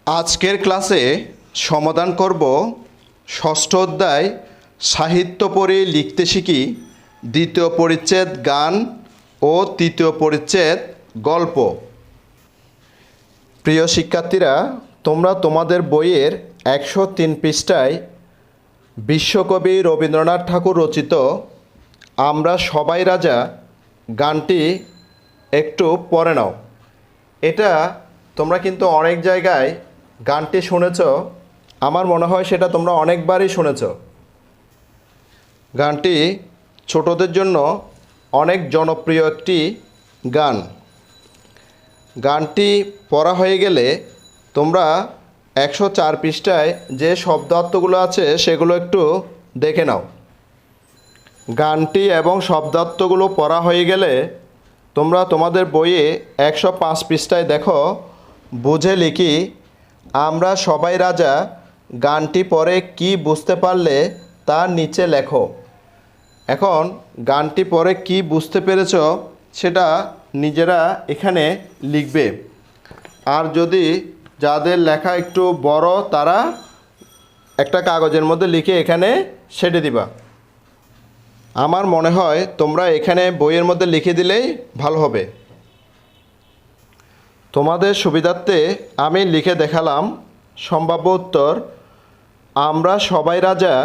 আজকের ক্লাসে সমাধান করব ষষ্ঠ অধ্যায় সাহিত্য পড়ে লিখতে শিখি দ্বিতীয় পরিচ্ছেদ গান ও তৃতীয় পরিচ্ছেদ গল্প। প্রিয় শিক্ষার্থীরা, তোমরা তোমাদের বইয়ের 103 পৃষ্ঠায় বিশ্বকবি রবীন্দ্রনাথ ঠাকুর রচিত আমরা সবাই রাজা গানটি একটু পড়ে নাও। এটা তোমরা কিন্তু অনেক জায়গায় গানটি শুনেছ, আমার মনে হয় সেটা তোমরা অনেকবারই শুনেছ। গানটি ছোটদের জন্য অনেক জনপ্রিয় একটি গান। গানটি পড়া হয়ে গেলে তোমরা 104 পৃষ্ঠায় যে শব্দার্থগুলো আছে সেগুলো একটু দেখে নাও। গানটি এবং শব্দার্থগুলো পড়া হয়ে গেলে তোমরা তোমাদের বইয়ে 105 পৃষ্ঠায় দেখো বুঝে লিখি আমরা সবাই রাজা গানটি পড়ে কি বুঝতে পারলে তার নিচে লেখো। এখন গানটি পড়ে কি বুঝতে পেরেছ সেটা নিজেরা এখানে লিখবে, আর যদি যাদের লেখা একটু বড় তারা একটা কাগজের মধ্যে লিখে এখানে সেটে দিবা। আমার মনে হয় তোমরা এখানে বইয়ের মধ্যে লিখে দিলেই ভালো হবে। তোমাদের সুবিধার্থে আমি লিখে দেখালাম। সম্ভাব্য উত্তর, আমরা সবাই রাজা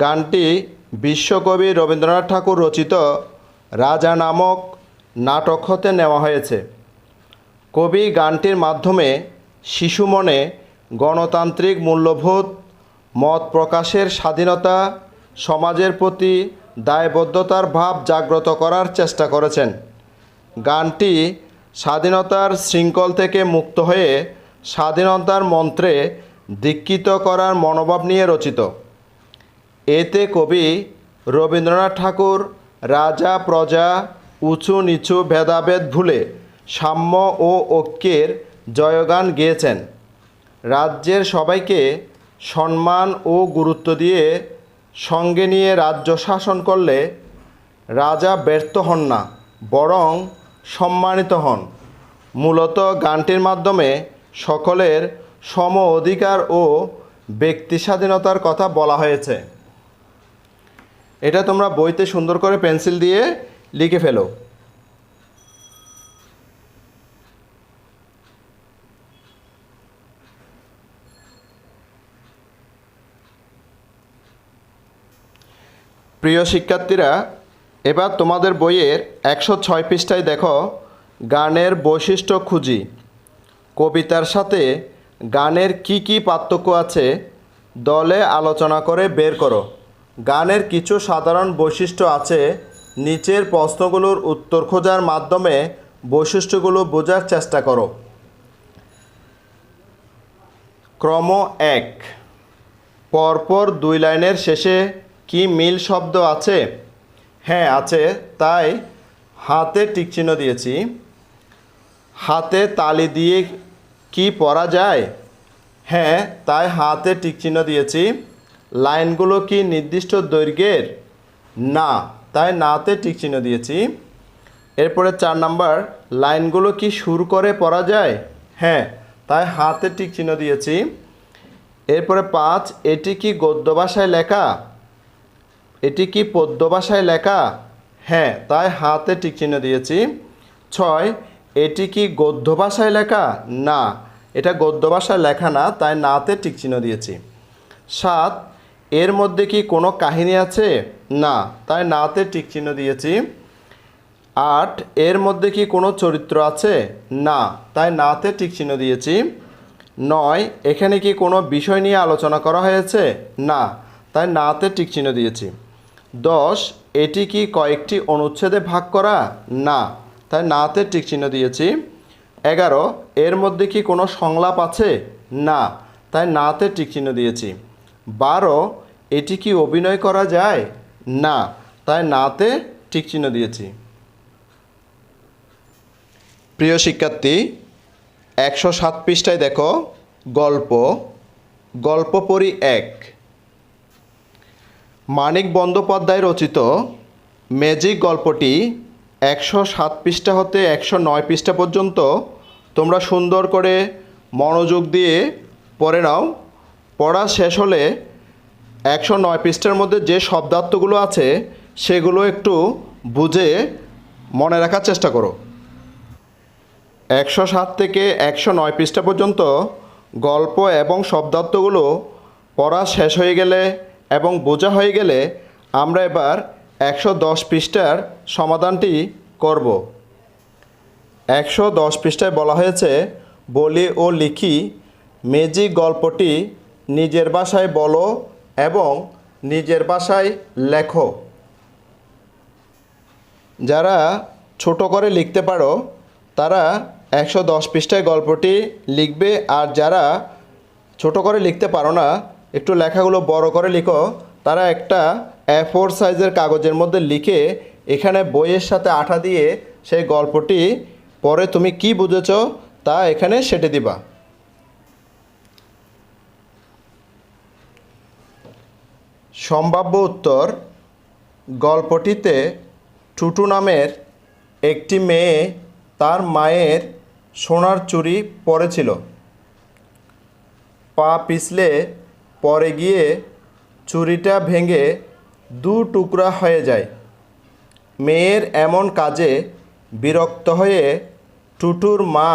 গানটি বিশ্বকবি রবীন্দ্রনাথ ঠাকুর রচিত রাজা নামক নাটক হতে নেওয়া হয়েছে। কবি গানটির মাধ্যমে শিশু মনে গণতান্ত্রিক মূল্যবোধ, মত প্রকাশের স্বাধীনতা, সমাজের প্রতি দায়বদ্ধতার ভাব জাগ্রত করার চেষ্টা করেছেন। গানটি স্বাধীনতার শৃঙ্খল থেকে মুক্ত হয়ে স্বাধীনতার মন্ত্রে দীক্ষিত করার মনোভাব নিয়ে রচিত। এতে কবি রবীন্দ্রনাথ ঠাকুর রাজা প্রজা উঁচু নিচু ভেদাভেদ ভুলে সাম্য ও ঐক্যের জয়গান গেয়েছেন। রাজ্যের সবাইকে সম্মান ও গুরুত্ব দিয়ে সঙ্গে নিয়ে রাজ্য শাসন করলে রাজা ব্যর্থ হন না, বরং সম্মানিত হন। মূলত গানটির মাধ্যমে সকলের সম অধিকার ও ব্যক্তি স্বাধীনতার কথা বলা হয়েছে। এটা তোমরা বইতে সুন্দর করে পেন্সিল দিয়ে লিখে ফেলো। প্রিয় শিক্ষার্থীরা, এবার তোমাদের বইয়ের 106 পৃষ্ঠায় দেখো গানের বৈশিষ্ট্য খুঁজি। কবিতার সাথে গানের কি কি পার্থক্য আছে দলে আলোচনা করে বের করো। গানের কিছু সাধারণ বৈশিষ্ট্য আছে, নিচের প্রশ্নগুলোর উত্তর খোঁজার মাধ্যমে বৈশিষ্ট্যগুলো বোঝার চেষ্টা করো। ক্রম 1, পরপর 2 লাইনের শেষে কি মিল শব্দ আছে? হ্যাঁ আছে, তাই হাতে টিকচিহ্ন দিয়েছি। হাতে তালি দিয়ে কি পড়া যায়? হ্যাঁ, তাই হাতে টিকচিহ্ন দিয়েছি। লাইনগুলো কি নির্দিষ্ট দৈর্ঘ্যের? না, তাই নাতে টিকচিহ্ন দিয়েছি। এরপরে 4 নাম্বার, লাইনগুলো কি সুর করে পড়া যায়? হ্যাঁ, তাই হাতে টিকচিহ্ন দিয়েছি। এরপরে 5, এটি কি গদ্য ভাষায় লেখা? এটি কি পদ্য ভাষায় লেখা? হ্যাঁ, তাই হাতে টিকচিহ্ন দিয়েছি। 6, এটি কি গদ্য ভাষায় লেখা? না, এটা গদ্য ভাষায় লেখা না, তাই নাতে টিকচিহ্ন দিয়েছি। 7, এর মধ্যে কি কোনো কাহিনী আছে? না, তাই নাতে টিকচিহ্ন দিয়েছি। 8, এর মধ্যে কি কোনো চরিত্র আছে? না, তাই নাতে টিকচিহ্ন দিয়েছি। 9, এখানে কি কোনো বিষয় নিয়ে আলোচনা করা হয়েছে? না, তাই নাতে টিকচিহ্ন দিয়েছি। 10, এটি কি কয়েকটি অনুচ্ছেদে ভাগ করা? না, তাই নাতে টিকচিহ্ন দিয়েছি। 11, এর মধ্যে কি কোনো সংলাপ আছে? না, তাই নাতে টিকচিহ্ন দিয়েছি। 12, এটি কি অভিনয় করা যায়? না, তাই নাতে টিকচিহ্ন দিয়েছি। প্রিয় শিক্ষার্থী, 107 পৃষ্ঠায় দেখো গল্প। গল্প পড়ি 1। মানিক বন্দ্যোপাধ্যায় রচিত ম্যাজিক গল্পটি 107 পৃষ্ঠা হতে 109 পৃষ্ঠা পর্যন্ত তোমরা সুন্দর করে মনোযোগ দিয়ে পড়ে নাও। পড়া শেষ হলে 109 পৃষ্ঠার মধ্যে যে শব্দার্থগুলো আছে সেগুলো একটু বুঝে মনে রাখার চেষ্টা করো। 107 থেকে 109 পৃষ্ঠা পর্যন্ত গল্প এবং শব্দার্থগুলো পড়া শেষ হয়ে গেলে এবং বোঝা হয়ে গেলে আমরা এবার 110 পৃষ্ঠার সমাধানটি করব। 110 পৃষ্ঠায় বলা হয়েছে, বলি ও লিখি ম্যাজিক গল্পটি নিজের ভাষায় বলো এবং নিজের ভাষায় লেখো। যারা ছোট করে লিখতে পারো তারা 110 পৃষ্ঠায় গল্পটি লিখবে, আর যারা ছোট করে লিখতে পারো না, একটু লেখাগুলো বড় করে লিখো, তারা একটা A4 সাইজের কাগজের মধ্যে লিখে এখানে বইয়ের সাথে আঠা দিয়ে সেই গল্পটি পরে তুমি কি বুঝেছ তা এখানে সেটে দিবা। সম্ভাব্য উত্তর, গল্পটিতে টুটু নামের একটি মেয়ে তার মায়ের সোনার চুড়ি পরেছিল। পা পিছলে পড়ে গিয়ে চুড়িটা ভেঙে দু টুকরা হয়ে যায়। মেয়ের এমন কাজে বিরক্ত হয়ে টুটুর মা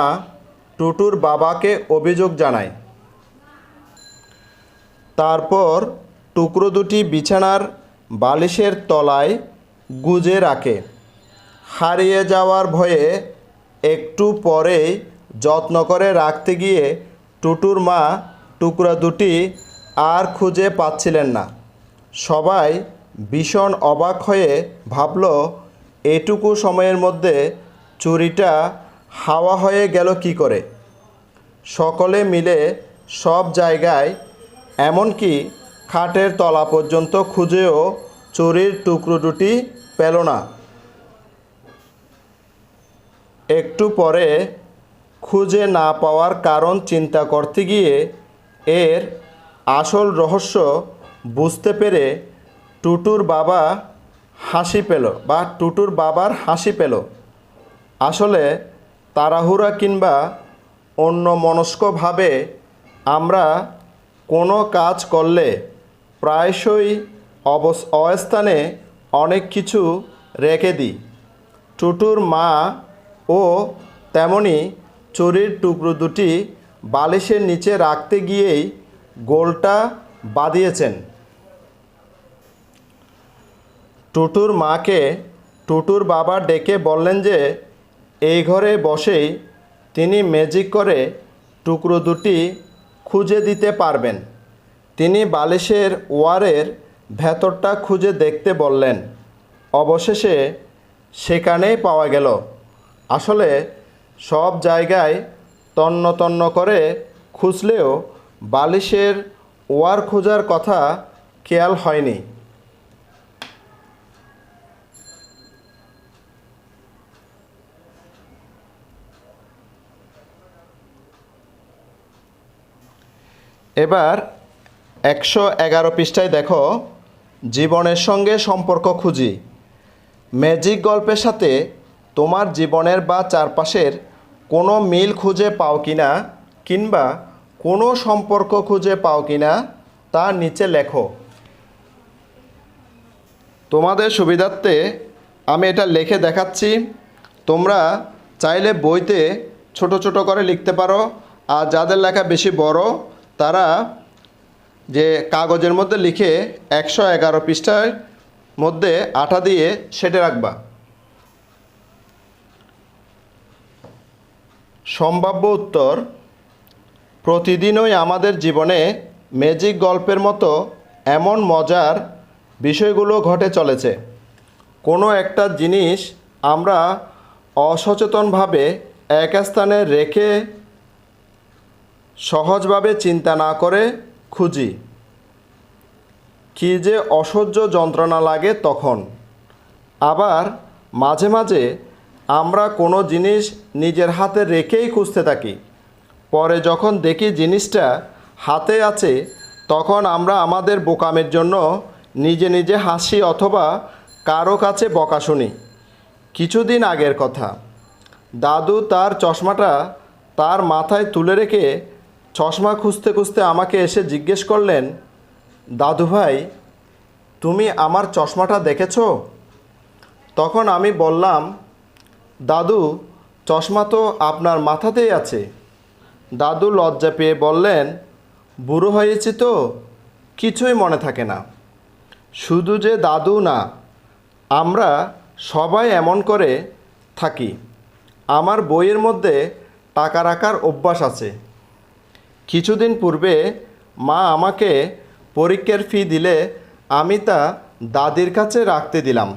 টুটুর বাবাকে অভিযোগ জানায়। তারপর টুকরো দুটি বিছানার বালিশের তলায় গুজে রাখে। হারিয়ে যাওয়ার ভয়ে একটু পরেই যত্ন করে রাখতে গিয়ে টুটুর মা টুকরা দুটি আর খুঁজে পাচ্ছিলেন না। সবাই ভীষণ অবাক হয়ে ভাবল, এটুকু সময়ের মধ্যে চুড়িটা হাওয়া হয়ে গেল কী করে। সকলে মিলে সব জায়গায়, এমনকি খাটের তলা পর্যন্ত খুঁজেও চুড়ির টুকরো দুটি পেল না। একটু পরে খুঁজে না পাওয়ার কারণ চিন্তা করতে গিয়ে এর আসল রহস্য বুঝতে পেরে টুটুর বাবা হাসি পেল বা টুটুর বাবার হাসি পেল। আসলে তাড়াহুড়া কিংবা অন্যমনস্কভাবে আমরা কোনো কাজ করলে প্রায়শই অস্থানে অনেক কিছু রেখে দিই। টুটুর মা ও তেমনি চুড়ির টুকরো দুটি বালিশের নিচে রাখতে গিয়েই গোলটা বাঁধিয়েছেন। টুটুর মাকে টুটুর বাবা ডেকে বললেন যে এই ঘরে বসেই তিনি ম্যাজিক করে টুকরো দুটি খুঁজে দিতে পারবেন। তিনি বালিশের ওয়ারের ভেতরটা খুঁজে দেখতে বললেন। অবশেষে সেখানেই পাওয়া গেল। আসলে সব জায়গায় তন্ন তন্ন করে খুঁজলেও বালিশের ওয়ার খোঁজার কথা খেয়াল হয়নি। এবার 111 পৃষ্ঠায় দেখো, জীবনের সঙ্গে সম্পর্ক খুঁজি। ম্যাজিক গল্পের সাথে তোমার জীবনের বা চারপাশের কোনো মিল খুঁজে পাও কিনা কিংবা কোনো সম্পর্ক খুঁজে পাও কিনা তা নিচে লেখো। তোমাদের সুবিধার্থে আমি এটা লিখে দেখাচ্ছি। তোমরা চাইলে বইতে ছোট ছোট করে লিখতে পারো, আর যাদের লেখা বেশি বড় তারা যে কাগজের মধ্যে লিখে 111 পৃষ্ঠার মধ্যে আঠা দিয়ে সেটে রাখবা। সম্ভাব্য উত্তর, প্রতিদিনই আমাদের জীবনে ম্যাজিক গল্পের মতো এমন মজার বিষয়গুলো ঘটে চলেছে। কোনো একটা জিনিস আমরা অসচেতনভাবে এক স্থানে রেখে সহজভাবে চিন্তা না করে খুঁজি। কী যে অসহ্য যন্ত্রণা লাগে তখন। আবার মাঝে মাঝে আমরা কোনো জিনিস নিজের হাতে রেখেই খুঁজতে থাকি। পরে যখন দেখি জিনিসটা হাতে আছে তখন আমরা আমাদের বোকামের জন্য নিজে নিজে হাসি অথবা কারো কাছে বকা শুনি। কিছুদিন আগের কথা, দাদু তার চশমাটা তার মাথায় তুলে রেখে চশমা খুঁজতে খুঁজতে আমাকে এসে জিজ্ঞেস করলেন, দাদু ভাই, তুমি আমার চশমাটা দেখেছো? তখন আমি বললাম, দাদু, চশমা তো আপনার মাথাতেই আছে। দাদু লজ্জা পেয়ে বললেন, বুড়ো হয়েছি তো, কিছুই মনে থাকে না। শুধু যে দাদু না, আমরা সবাই এমন করে থাকি। আমার বইয়ের মধ্যে টাকা রাখার অভ্যাস আছে। কিছুদিন পূর্বে মা আমাকে পরীক্ষার ফি দিলে আমি তা দাদির কাছে রাখতে দিলাম।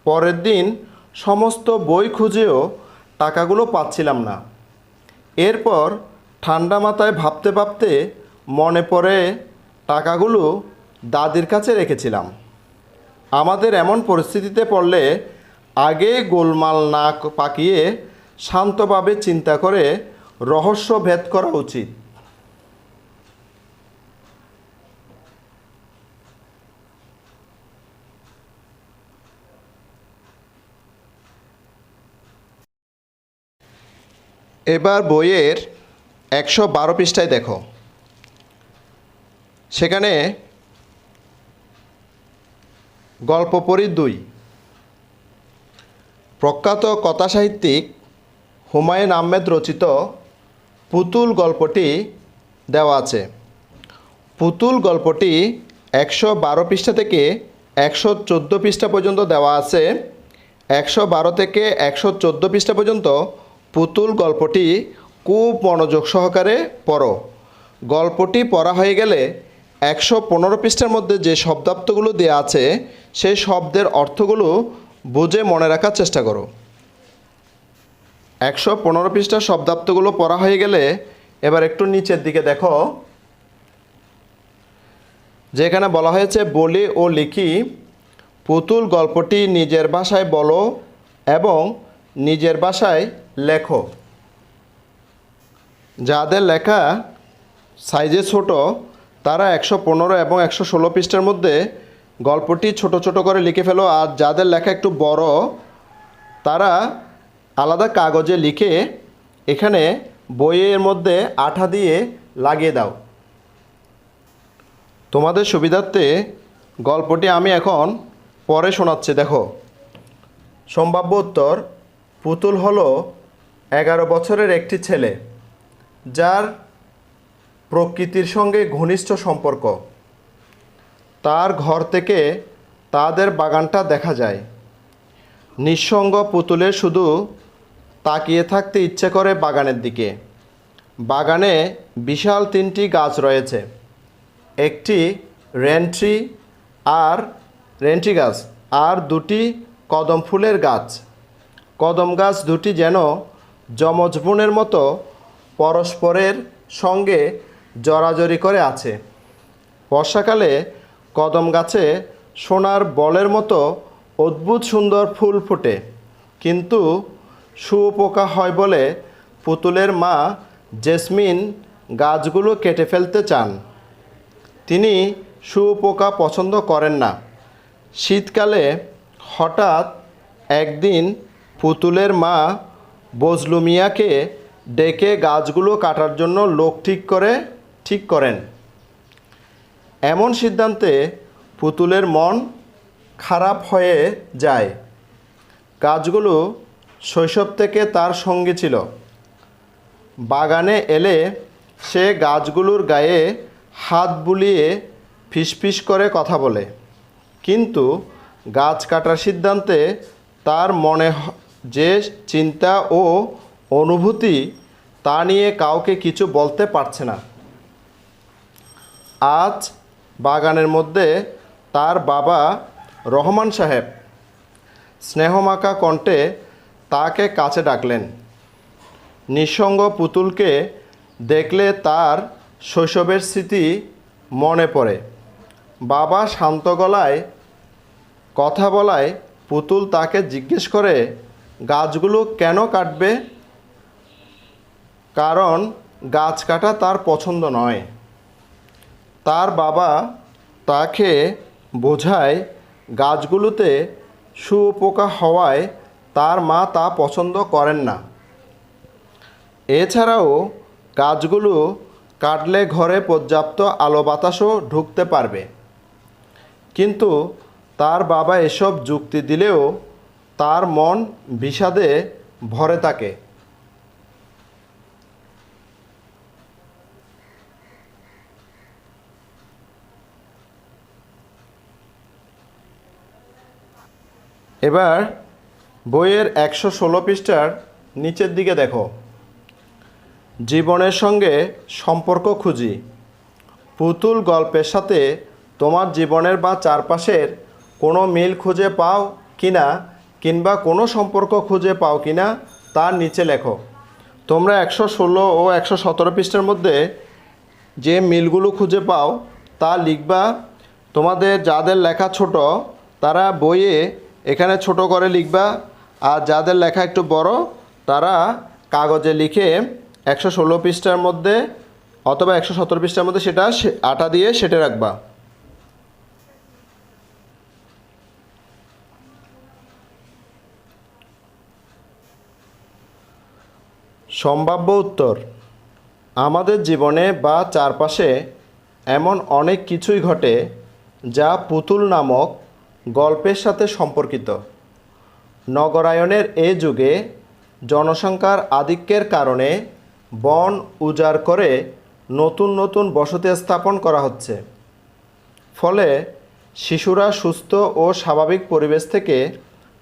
পরের দিন সমস্ত বই খুঁজেও টাকাগুলো পাচ্ছিলাম না। এরপর ঠান্ডা মাথায় ভাবতে ভাবতে মনে পড়ে টাকাগুলো দাদির কাছে রেখেছিলাম। আমাদের এমন পরিস্থিতিতে পড়লে আগে গোলমাল না পাকিয়ে শান্তভাবে চিন্তা করে রহস্য ভেদ করা উচিত। এবার বইয়ের 112 পৃষ্ঠায় দেখো। সেখানে গল্প পড়ি 2। প্রখ্যাত কথাসাহিত্যিক হুমায়ুন আহমেদ রচিত পুতুল গল্পটি দেওয়া আছে। পুতুল গল্পটি 112 পৃষ্ঠা থেকে 114 পৃষ্ঠা পর্যন্ত দেওয়া আছে। 112 থেকে 114 পৃষ্ঠা পর্যন্ত পুতুল গল্পটি খুব মনোযোগ সহকারে পড়ো। গল্পটি পড়া হয়ে গেলে 115 পৃষ্ঠার মধ্যে যে শব্দার্থগুলো দেওয়া আছে সেই শব্দের অর্থগুলো বুঝে মনে রাখার চেষ্টা করো। 115 পৃষ্ঠার শব্দার্থগুলো পড়া হয়ে গেলে এবার একটু নিচের দিকে দেখো, যেখানে বলা হয়েছে বলি ও লিখি। পুতুল গল্পটি নিজের ভাষায় বলো এবং নিজের ভাষায় লেখো। যাদের লেখা সাইজে ছোট তারা 115 এবং 116 পৃষ্ঠার মধ্যে গল্পটি ছোট ছোট করে লিখে ফেলো, আর যাদের লেখা একটু বড় তারা আলাদা কাগজে লিখে এখানে বইয়ের মধ্যে আঠা দিয়ে লাগিয়ে দাও। তোমাদের সুবিধার্থে গল্পটি আমি এখন পরে শোনাচ্ছি। দেখো, সম্ভাব্য উত্তর: পুতুল হলো 11 বছরের একটি ছেলে যার প্রকৃতির সঙ্গে ঘনিষ্ঠ সম্পর্ক। তার ঘর থেকে তাদের বাগানটা দেখা যায়। নিঃসঙ্গ পুতুলের শুধু তাকিয়ে থাকতে ইচ্ছে করে বাগানের দিকে। বাগানে বিশাল 3টি গাছ রয়েছে, একটি রেন্ট্রি গাছ আর 2টি কদম ফুলের গাছ। কদম গাছ দুটি যেন যমজ বোনের মতো পরস্পরের সঙ্গে জড়াজড়ি করে আছে। বর্ষাকালে কদম গাছে সোনার বলের মতো অদ্ভুত সুন্দর ফুল ফোটে, কিন্তু শুঁয়োপোকা হয় বলে পুতুলের মা জেসমিন গাছগুলো কেটে ফেলতে চান। তিনি শুঁয়োপোকা পছন্দ করেন না। শীতকালে হঠাৎ একদিন পুতুলের মা বজলু মিয়াকে ডেকে গাছগুলো কাটার জন্য লোক ঠিক করেন। এমন সিদ্ধান্তে পুতুলের মন খারাপ হয়ে যায়। গাছগুলো শৈশব থেকে তার সঙ্গী ছিল। বাগানে এলে সে গাছগুলোর গায়ে হাত বুলিয়ে ফিসফিস করে কথা বলে, কিন্তু গাছ কাটার সিদ্ধান্তে তার মনে যে চিন্তা ও অনুভূতি তা নিয়ে কাউকে কিছু বলতে পারছে না। আজ বাগানের মধ্যে তার বাবা রহমান সাহেব স্নেহমাখা কণ্ঠে তাকে কাছে ডাকলেন। নিঃসঙ্গ পুতুলকে দেখলে তার শৈশবের স্মৃতি মনে পড়ে। বাবা শান্ত গলায় কথা বলায় পুতুল তাকে জিজ্ঞেস করে গাছগুলো কেন কাটবে। কারণ গাছ কাটা তার পছন্দ নয়। তার বাবা তাকে বোঝায় গাছগুলোতে শুঁয়োপোকা হওয়ায় তার মা তা পছন্দ করেন না। এছাড়াও গাছগুলো কাটলে ঘরে পর্যাপ্ত আলো বাতাসও ঢুকতে পারবে। কিন্তু তার বাবা এসব যুক্তি দিলেও তার মন বিষাদে ভরে থাকে। এবার বইয়ের 116 পৃষ্ঠার নিচের দিকে দেখো। জীবনের সঙ্গে সম্পর্ক খুঁজি। পুতুল গল্পের সাথে তোমার জীবনের বা চারপাশের কোনো মিল খুঁজে পাও কিনা কিংবা কোনো সম্পর্ক খুঁজে পাও কিনা তার নিচে লেখো। তোমরা 116 ও 117 পৃষ্ঠার মধ্যে যে মিলগুলো খুঁজে পাও তা লিখবা। তোমাদের যাদের লেখা ছোট তারা বইয়ে এখানে ছোট করে লিখবা, আর যাদের লেখা একটু বড় তারা কাগজে লিখে 116 পৃষ্ঠার মধ্যে অথবা 117 পৃষ্ঠার মধ্যে সেটা আটা দিয়ে সেটে রাখবা। সম্ভাব্য উত্তর। আমাদের জীবনে বা চারপাশে এমন অনেক কিছুই ঘটে যা পুতুল নামক গল্পের সাথে সম্পর্কিত। নগরায়নের এ যুগে জনসংখ্যার আধিক্যের কারণে বন উজাড় করে নতুন নতুন বসতি স্থাপন করা হচ্ছে। ফলে শিশুরা সুস্থ ও স্বাভাবিক পরিবেশ থেকে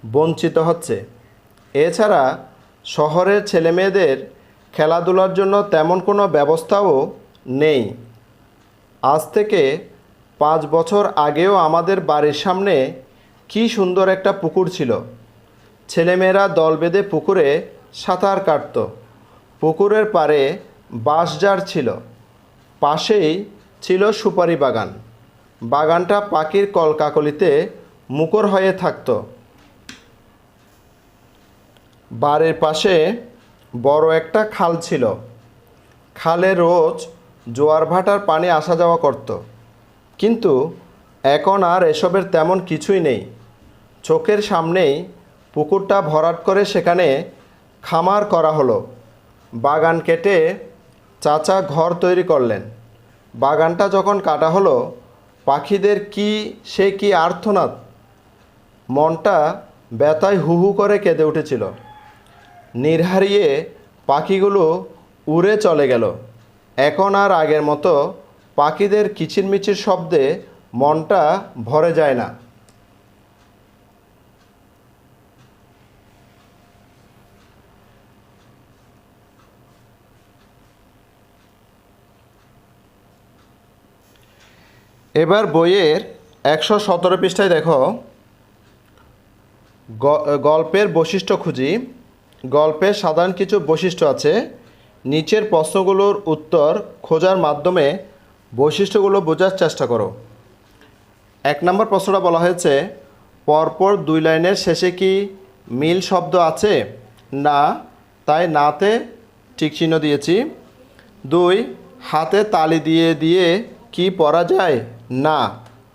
বঞ্চিত হচ্ছে। এছাড়া শহরের ছেলেমেয়েদের খেলাধুলার জন্য তেমন কোনো ব্যবস্থাও নেই। আজ থেকে 5 বছর আগেও আমাদের বাড়ির সামনে কি সুন্দর একটা পুকুর ছিল। ছেলেমেয়েরা দল বেঁধে পুকুরে সাঁতার কাটত। পুকুরের পাড়ে বাঁশঝাড় ছিল, পাশেই ছিল সুপারি বাগান। বাগানটা পাখির কলকাকলিতে মুখর হয়ে থাকত। বাড়ির পাশে বড় একটা খাল ছিল। খালে রোজ জোয়ার ভাটার পানি আসা যাওয়া করত। কিন্তু এখন আর এসবের তেমন কিছুই নেই। চোখের সামনেই পুকুরটা ভরাট করে সেখানে খামার করা হলো। বাগান কেটে চাচা ঘর তৈরি করলেন। বাগানটা যখন কাটা হলো পাখিদের কি আর্তনাদ! মনটা ব্যথায় হু হু করে কেঁদে উঠেছিল। নির্হারিয়ে পাখিগুলো উড়ে চলে গেল। এখন আর আগের মতো পাখিদের কিচিরমিচির শব্দে মনটা ভরে যায় না। এবার বইয়ের 117 পৃষ্ঠায় দেখো, গল্পের বৈশিষ্ট্য খুঁজি। গল্পের সাধারণ কিছু বৈশিষ্ট্য আছে। নিচের প্রশ্নগুলোর উত্তর খোঁজার মাধ্যমে বৈশিষ্ট্যগুলো বোঝার চেষ্টা করো। 1 নম্বর প্রশ্নটা বলা হয়েছে, পরপর 2 লাইনের শেষে কি মিল শব্দ আছে? না, তাই নাতে টিকচিহ্ন দিয়েছি। 2, হাতে তালি দিয়ে দিয়ে কি পড়া যায়? না,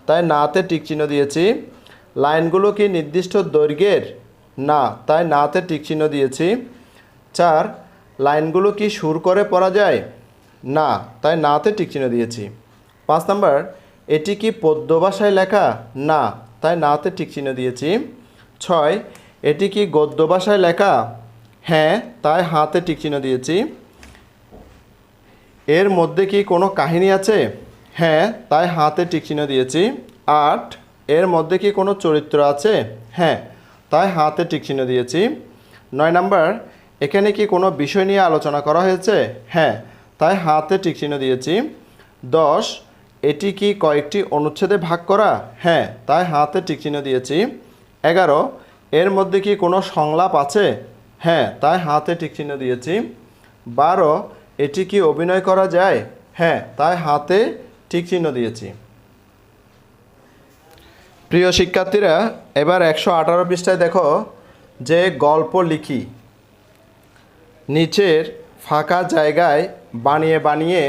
তাই নাতে টিকচিহ্ন দিয়েছি। লাইনগুলো কি নির্দিষ্ট দৈর্ঘ্যের? না, তাই নাতে টিকচিহ্ন দিয়েছি। 4, লাইনগুলো কি সুর করে পড়া যায়? না, তাই নাতে টিকচিহ্ন দিয়েছি। 5 নম্বর, এটি কি পদ্য ভাষায় লেখা? না, তাই নাতে টিকচিহ্ন দিয়েছি। 6, এটি কি গদ্য ভাষায় লেখা? হ্যাঁ, তাই হাতে টিকচিহ্ন দিয়েছি। এর মধ্যে কি কোনো কাহিনী আছে? হ্যাঁ, তাই হাতে টিকচিহ্ন দিয়েছি। 8, এর মধ্যে কি কোনো চরিত্র আছে? হ্যাঁ, তাই হাতে টিকচিহ্ন দিয়েছি। 9 নম্বর, এখানে কি কোনো বিষয় নিয়ে আলোচনা করা হয়েছে? হ্যাঁ, তাই হাতে টিকচিহ্ন দিয়েছি। 10, এটি কি কয়েকটি অনুচ্ছেদে ভাগ করা? হ্যাঁ, তাই হাতে টিকচিহ্ন দিয়েছি। 11, এর মধ্যে কি কোনো সংলাপ আছে? হ্যাঁ, তাই হাতে টিকচিহ্ন দিয়েছি। 12, এটি কি অভিনয় করা যায়? হ্যাঁ, তাই হাতে টিকচিহ্ন দিয়েছি। প্রিয় শিক্ষার্থীরা, এবার 118 পৃষ্ঠায় দেখো যে গল্প লিখি। নিচের ফাঁকা জায়গায় বানিয়ে বানিয়ে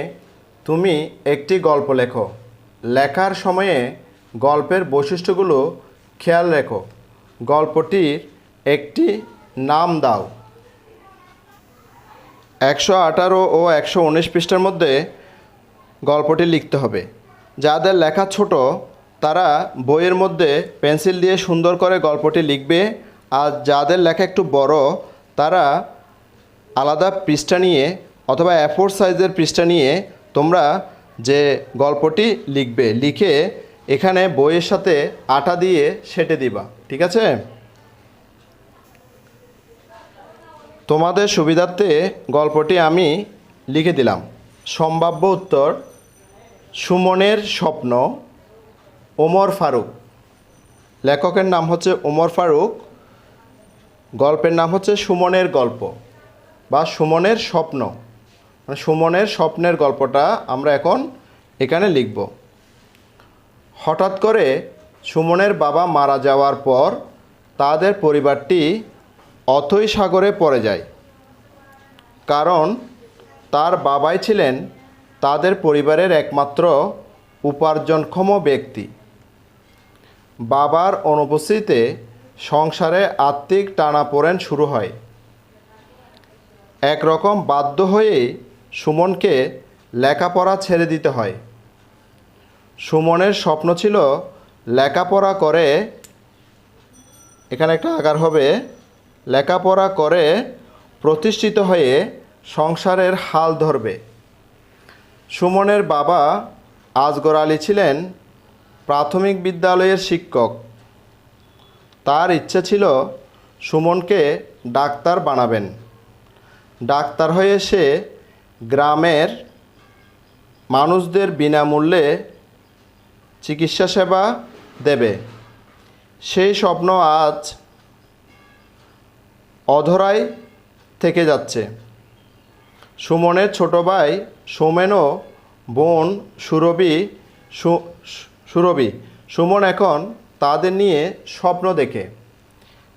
তুমি একটি গল্প লেখো। লেখার সময়ে গল্পের বৈশিষ্ট্যগুলো খেয়াল রেখো। গল্পটির একটি নাম দাও। 118 ও 119 পৃষ্ঠার মধ্যে গল্পটি লিখতে হবে। যাদের লেখা ছোট তারা বইয়ের মধ্যে পেন্সিল দিয়ে সুন্দর করে গল্পটি লিখবে, আর যাদের লেখা একটু বড় তারা আলাদা পৃষ্ঠা নিয়ে অথবা A4 সাইজের পৃষ্ঠা নিয়ে তোমরা যে গল্পটি লিখবে, লিখে এখানে বইয়ের সাথে আঠা দিয়ে সেঁটে দিবা। ঠিক আছে? তোমাদের সুবিধার্থে গল্পটি আমি লিখে দিলাম। সম্ভাব্য উত্তর: সুমনের স্বপ্ন, ওমর ফারুক। লেখকের নাম হচ্ছে ওমর ফারুক, গল্পের নাম হচ্ছে সুমনের গল্প বা সুমনের স্বপ্ন। মানে সুমনের স্বপ্নের গল্পটা আমরা এখন এখানে লিখব। হঠাৎ করে সুমনের বাবা মারা যাওয়ার পর তাদের পরিবারটি অথৈ সাগরে পড়ে যায়, কারণ তার বাবাই ছিলেন তাদের পরিবারের একমাত্র উপার্জনক্ষম ব্যক্তি। বাবার অনুপস্থিতিতে সংসারে আর্থিক টানাপোড়েন শুরু হয়। একরকম বাধ্য হয়ে সুমনকে লেখাপড়া ছেড়ে দিতে হয়। সুমনের স্বপ্ন ছিল লেখাপড়া করে, এখানে একটা আকার হবে, লেখাপড়া করে প্রতিষ্ঠিত হয়ে সংসারের হাল ধরবে। সুমনের বাবা আজগর আলী ছিলেন প্রাথমিক বিদ্যালয়ের শিক্ষক। তার ইচ্ছে ছিল সুমনকে ডাক্তার বানাবেন। ডাক্তার হয়ে সে গ্রামের মানুষদের বিনামূল্যে চিকিৎসা সেবা দেবে। সেই স্বপ্ন আজ অধরাই থেকে যাচ্ছে। সুমনের ছোট ভাই সোমেন ও বোন সুরভি সুমন এখন তাদের নিয়ে স্বপ্ন দেখে।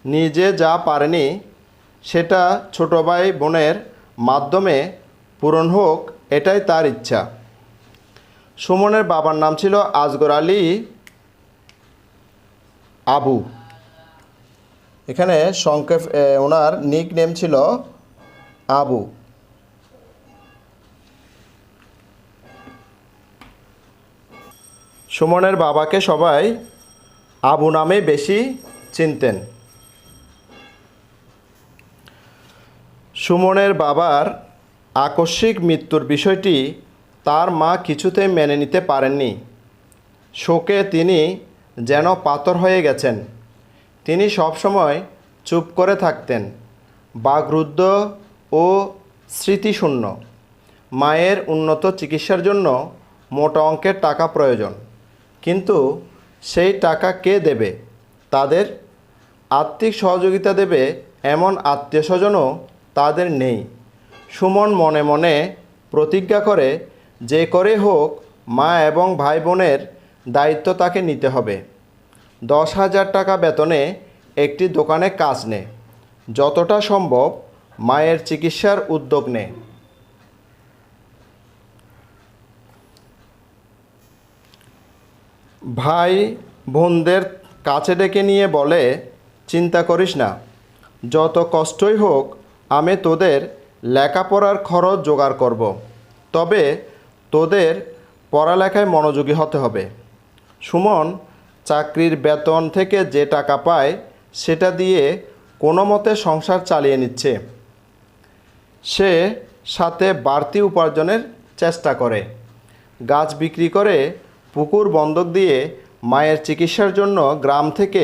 নিজে যা পারেনি সেটা ছোট ভাই বোনের মাধ্যমে পূরণ হোক, এটাই তার ইচ্ছা। সুমনের বাবার নাম ছিল আজগর আলী আবু। এখানে সংক্ষেপ ওনার নিক নেম ছিল আবু। সুমনের বাবাকে সবাই আবু নামে বেশি চিনতেন। সুমনের বাবার আকস্মিক মৃত্যুর বিষয়টি তার মা কিছুতেই মেনে নিতে পারেননি। শোকে তিনি যেন পাথর হয়ে গেছেন। তিনি সবসময় চুপ করে থাকতেন, বাকরুদ্ধ ও স্মৃতিশূন্য। মায়ের উন্নত চিকিৎসার জন্য মোটা অঙ্কের টাকা প্রয়োজন, কিন্তু সেই টাকা কে দেবে? তাদের আর্থিক সহযোগিতা দেবে এমন আত্মীয় স্বজনও তাদের নেই। সুমন মনে মনে প্রতিজ্ঞা করে যে করে হোক মা এবং ভাই বোনের দায়িত্ব তাকে নিতে হবে। 10,000 টাকা বেতনে একটি দোকানে কাজ নেয়। যতটা সম্ভব মায়ের চিকিৎসার উদ্যোগ নেয়। ভাই বোনদের কাছে ডেকে নিয়ে বলে, চিন্তা করিস না, যত কষ্টই হোক আমি তোদের লেখাপড়ার খরচ জোগাড় করব। তবে তোদের পড়ালেখায় মনোযোগী হতে হবে। সুমন চাকরির বেতন থেকে যে টাকা পায় সেটা দিয়ে কোনো মতে সংসার চালিয়ে নিচ্ছে। সে সাথে বাড়তি উপার্জনের চেষ্টা করে। গাছ বিক্রি করে পুকুর বন্ধক দিয়ে মায়ের চিকিৎসার জন্য গ্রাম থেকে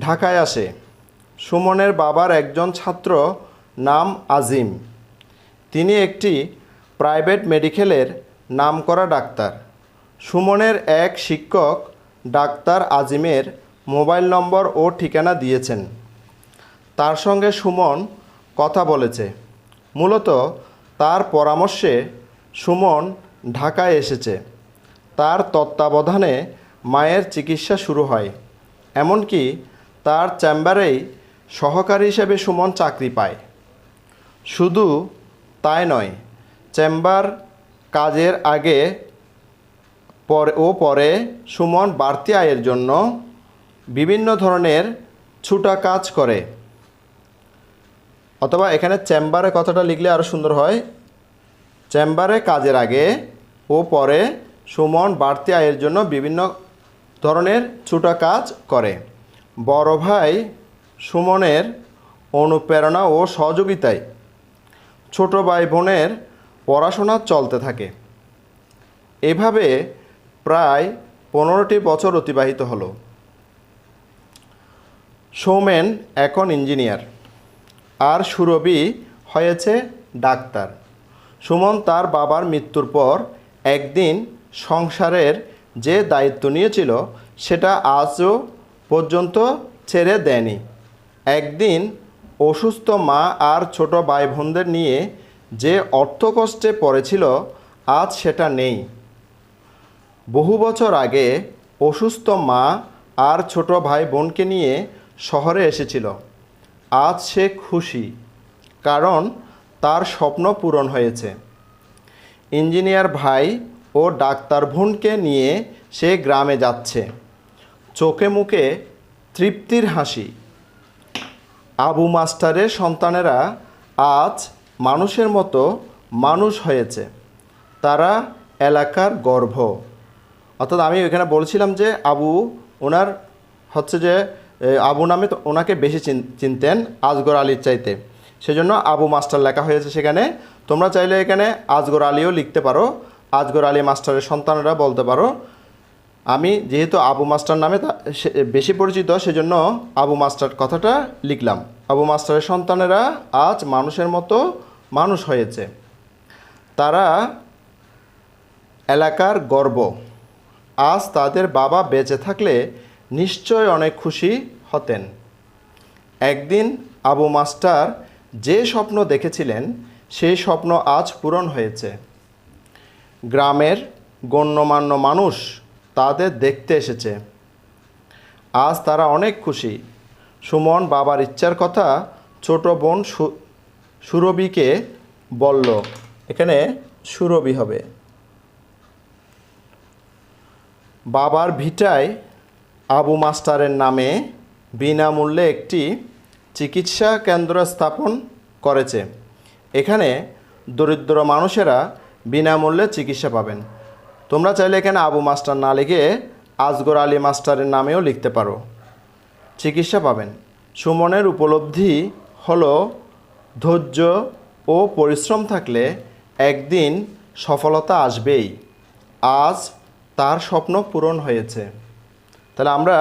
ঢাকায় আসে। সুমনের বাবার একজন ছাত্র নাম আজিম। তিনি একটি প্রাইভেট মেডিকেলের নামকরা ডাক্তার। সুমনের এক শিক্ষক ডাক্তার আজিমের মোবাইল নম্বর ও ঠিকানা দিয়েছেন। তার সঙ্গে সুমন কথা বলেছে। মূলত তার পরামর্শে সুমন ঢাকায় এসেছে। তার তত্ত্বাবধানে মায়ের চিকিৎসা শুরু হয়। এমনকি তার চেম্বারেই সহকারী হিসেবে সুমন চাকরি পায়। শুধু তাই নয়, চেম্বার কাজের আগে পরে সুমন বাড়তি আয়ের জন্য বিভিন্ন ধরনের ছুটা কাজ করে। অথবা এখানে চেম্বারে কথাটা লিখলে আরও সুন্দর হয়। চেম্বারে কাজের আগে ও পরে সুমন বাড়তি আয়ের জন্য বিভিন্ন ধরনের ছোটো কাজ করে। বড় ভাই সুমনের অনুপ্রেরণা ও সহযোগিতায় ছোট ভাই বোনের পড়াশোনা চলতে থাকে। এভাবে প্রায় 15টি বছর অতিবাহিত হলো। সৌমেন এখন ইঞ্জিনিয়ার আর সুরভি হয়েছে ডাক্তার। সুমন তার বাবার মৃত্যুর পর একদিন সংসারের যে দায়িত্ব নিয়েছিল সেটা আজও পর্যন্ত ছেড়ে দেয়নি। একদিন অসুস্থ মা আর ছোট ভাই বোনদের নিয়ে যে অর্থকষ্টে পড়েছিল আজ সেটা নেই। বহু বছর আগে অসুস্থ মা আর ছোট ভাই বোনকে নিয়ে শহরে এসেছিল। আজ সে খুশি, কারণ তার স্বপ্ন পূরণ হয়েছে। ইঞ্জিনিয়ার ভাই ও ডাক্তার বোনকে নিয়ে সে গ্রামে যাচ্ছে, চোখে মুখে তৃপ্তির হাসি। আবু মাস্টারের সন্তানেরা আজ মানুষের মতো মানুষ হয়েছে, তারা এলাকার গর্ব। অর্থাৎ আমি এখানে বলছিলাম যে আবু ওনার হচ্ছে যে আবু নামে ওনাকে বেশি চিনতেন আজগর আলীর চাইতে, সেজন্য আবু মাস্টার লেখা হয়েছে সেখানে। তোমরা চাইলে এখানে আজগর আলীও লিখতে পারো, আজগর আলী মাস্টারের সন্তানেরা বলতে পারো। আমি যেহেতু আবু মাস্টার নামে বেশি পরিচিত সেজন্য আবু মাস্টার কথাটা লিখলাম। আবু মাস্টারের সন্তানেরা আজ মানুষের মতো মানুষ হয়েছে, তারা এলাকার গর্ব। আজ তাদের বাবা বেঁচে থাকলে নিশ্চয় অনেক খুশি হতেন। একদিন আবু মাস্টার যে স্বপ্ন দেখেছিলেন সেই স্বপ্ন আজ পূরণ হয়েছে। গ্রামের গণ্যমান্য মানুষ তাদের দেখতে এসেছে, আজ তারা অনেক খুশি। সুমন বাবার ইচ্ছার কথা ছোট বোন সুরভিকে বলল। এখানে সুরভি হবে। বাবার ভিটায় আবু মাস্টারের নামে বিনামূল্যে একটি চিকিৎসা কেন্দ্র স্থাপন করেছে। এখানে দরিদ্র মানুষেরা বিনামূল্যে চিকিৎসা পাবেন। তোমরা চাইলে এখানে আবু মাস্টার না লিখে আজগর আলী মাস্টারের নামেও লিখতে পারো, চিকিৎসা পাবেন। সুমনের উপলব্ধি হলো ধৈর্য ও পরিশ্রম থাকলে একদিন সফলতা আসবেই। আজ তার স্বপ্ন পূরণ হয়েছে। তাহলে আমরা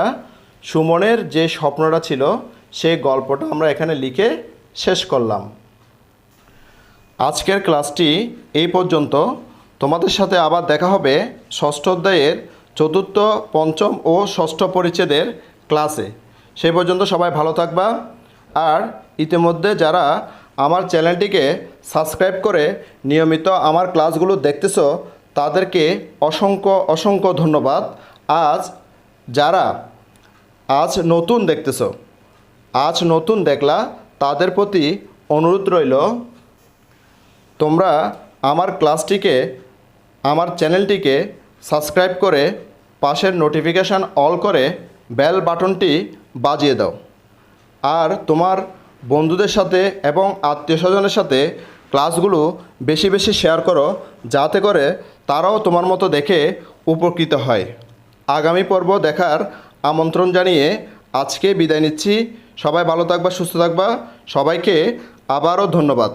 সুমনের যে স্বপ্নটা ছিল সেই গল্পটা আমরা এখানে লিখে শেষ করলাম। আজকের ক্লাসটি এই পর্যন্ত। তোমাদের সাথে আবার দেখা হবে ষষ্ঠ অধ্যায়ের চতুর্থ, পঞ্চম ও ষষ্ঠ পরিচ্ছেদের ক্লাসে। সেই পর্যন্ত সবাই ভালো থাকবা। আর ইতিমধ্যে যারা আমার চ্যানেলটিকে সাবস্ক্রাইব করে নিয়মিত আমার ক্লাসগুলো দেখতেছো তাদেরকে অসংখ্য অসংখ্য ধন্যবাদ। যারা আজ নতুন দেখতেছো, আজ নতুন দেখলা, তাদের প্রতি অনুরোধ রইল তোমরা আমার ক্লাসটিকে, আমার চ্যানেলটিকে সাবস্ক্রাইব করে পাশের নোটিফিকেশান অল করে বেল বাটনটি বাজিয়ে দাও। আর তোমার বন্ধুদের সাথে এবং আত্মীয় স্বজনের সাথে ক্লাসগুলো বেশি বেশি শেয়ার করো, যাতে করে তারাও তোমার মতো দেখে উপকৃত হয়। আগামী পর্ব দেখার আমন্ত্রণ জানিয়ে আজকে বিদায় নিচ্ছি। সবাই ভালো থাকবা, সুস্থ থাকবা। সবাইকে আবারও ধন্যবাদ।